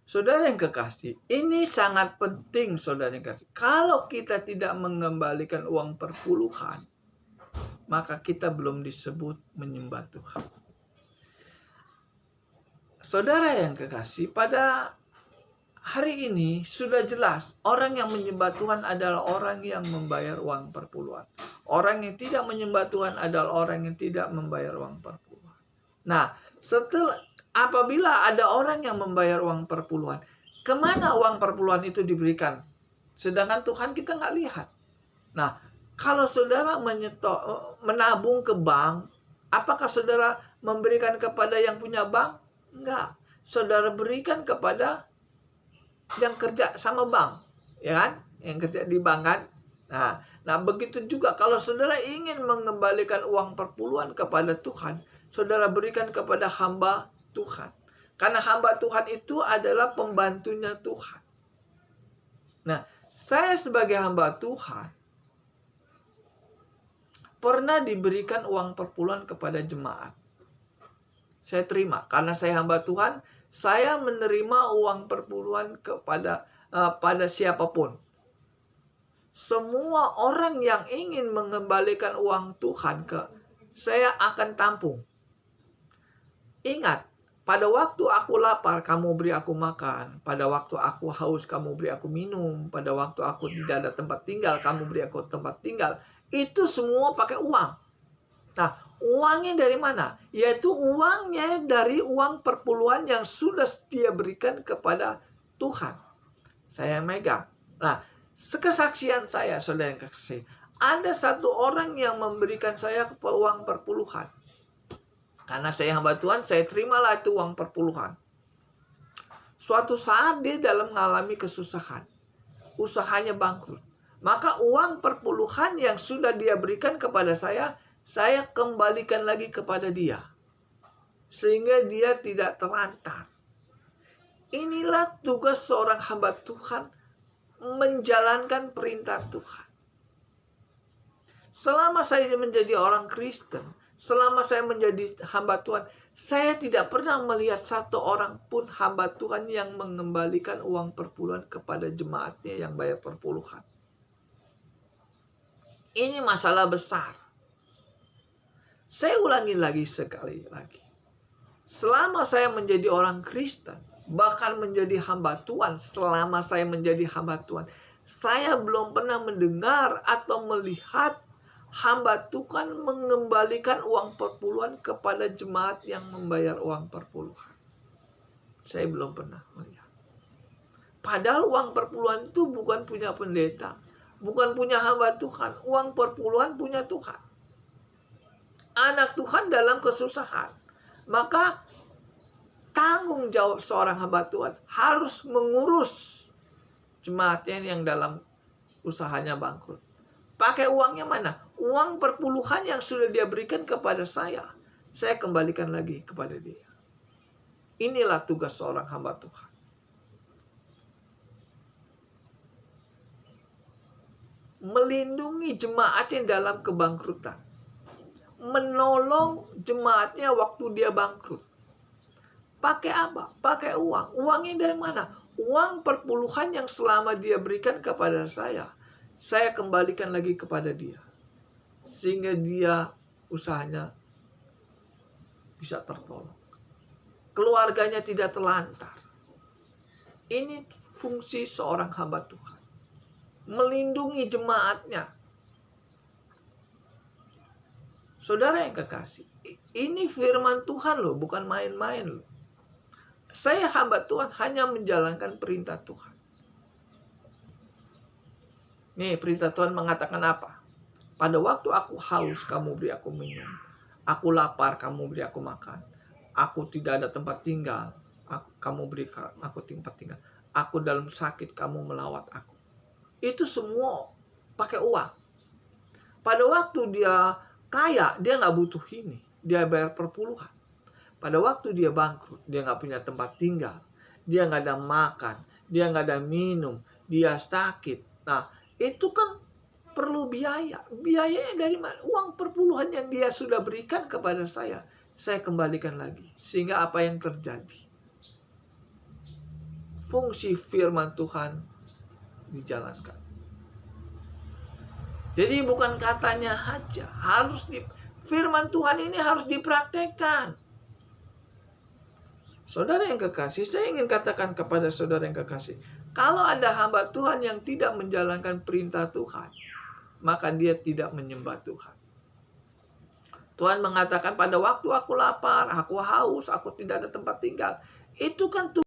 Saudara yang kekasih, ini sangat penting saudara yang kekasih. Kalau kita tidak mengembalikan uang perpuluhan, maka kita belum disebut menyembah Tuhan. Saudara yang kekasih, pada hari ini sudah jelas orang yang menyembah Tuhan adalah orang yang membayar uang perpuluhan. Orang yang tidak menyembah Tuhan adalah orang yang tidak membayar uang perpuluhan. Nah, apabila ada orang yang membayar uang perpuluhan, kemana uang perpuluhan itu diberikan? Sedangkan Tuhan kita nggak lihat. Nah, kalau saudara menabung ke bank, apakah saudara memberikan kepada yang punya bank? Enggak. Saudara berikan kepada yang kerja sama bank, ya kan? Yang kerja di bank kan? Nah, begitu juga kalau saudara ingin mengembalikan uang perpuluhan kepada Tuhan, saudara berikan kepada hamba Tuhan. Karena hamba Tuhan itu adalah pembantunya Tuhan. Nah, saya sebagai hamba Tuhan pernah diberikan uang perpuluhan kepada jemaat. Saya terima karena saya hamba Tuhan, saya menerima uang perpuluhan pada siapapun. Semua orang yang ingin mengembalikan uang Tuhan saya akan tampung. Ingat, pada waktu aku lapar, kamu beri aku makan. Pada waktu aku haus, kamu beri aku minum. Pada waktu aku tidak ada tempat tinggal, kamu beri aku tempat tinggal. Itu semua pakai uang. Nah, uangnya dari mana? Yaitu uangnya dari uang perpuluhan yang sudah dia berikan kepada Tuhan. Saya megang. Nah, kesaksian saya, saudara yang kekasih, ada satu orang yang memberikan saya uang perpuluhan. Karena saya hamba Tuhan, saya terimalah itu uang perpuluhan. Suatu saat dia dalam mengalami kesusahan. Usahanya bangkrut. Maka uang perpuluhan yang sudah dia berikan kepada saya kembalikan lagi kepada dia. Sehingga dia tidak terlantar. Inilah tugas seorang hamba Tuhan, menjalankan perintah Tuhan. Selama saya menjadi orang Kristen, selama saya menjadi hamba Tuhan, saya tidak pernah melihat satu orang pun hamba Tuhan yang mengembalikan uang perpuluhan kepada jemaatnya yang bayar perpuluhan. Ini masalah besar. Saya ulangi lagi sekali lagi. Selama saya menjadi orang Kristen, bahkan menjadi hamba Tuhan, selama saya menjadi hamba Tuhan, saya belum pernah mendengar atau melihat hamba Tuhan mengembalikan uang perpuluhan kepada jemaat yang membayar uang perpuluhan. Saya belum pernah melihat. Padahal uang perpuluhan itu bukan punya pendeta, bukan punya hamba Tuhan. Uang perpuluhan punya Tuhan. Anak Tuhan dalam kesusahan, maka tanggung jawab seorang hamba Tuhan harus mengurus jemaatnya yang dalam usahanya bangkrut. Pakai uangnya mana? Uang perpuluhan yang sudah dia berikan kepada saya kembalikan lagi kepada dia. Inilah tugas seorang hamba Tuhan. Melindungi jemaatnya dalam kebangkrutan. Menolong jemaatnya waktu dia bangkrut. Pakai apa? Pakai uang. Uangnya dari mana? Uang perpuluhan yang selama dia berikan kepada saya kembalikan lagi kepada dia. Sehingga dia usahanya bisa tertolong. Keluarganya tidak terlantar. Ini fungsi seorang hamba Tuhan. Melindungi jemaatnya. Saudara yang kekasih, ini firman Tuhan loh, bukan main-main loh. Saya hamba Tuhan hanya menjalankan perintah Tuhan. Nih, perintah Tuhan mengatakan apa? Pada waktu aku haus, kamu beri aku minum. Aku lapar, kamu beri aku makan. Aku tidak ada tempat tinggal, kamu beri aku tempat tinggal. Aku dalam sakit, kamu melawat aku. Itu semua pakai uang. Pada waktu dia kaya, dia nggak butuh ini. Dia bayar perpuluhan. Pada waktu dia bangkrut, dia nggak punya tempat tinggal. Dia nggak ada makan. Dia nggak ada minum. Dia sakit. Nah, itu kan perlu biaya. Biayanya dari mana? Uang perpuluhan yang dia sudah berikan kepada saya kembalikan lagi. Sehingga apa yang terjadi? fungsi firman Tuhan dijalankan. Jadi bukan katanya aja, firman Tuhan ini harus dipraktekkan. Saudara yang kekasih, saya ingin katakan kepada saudara yang kekasih, kalau ada hamba Tuhan yang tidak menjalankan perintah Tuhan, maka dia tidak menyembah Tuhan. Tuhan mengatakan pada waktu aku lapar, aku haus, aku tidak ada tempat tinggal. Itu kan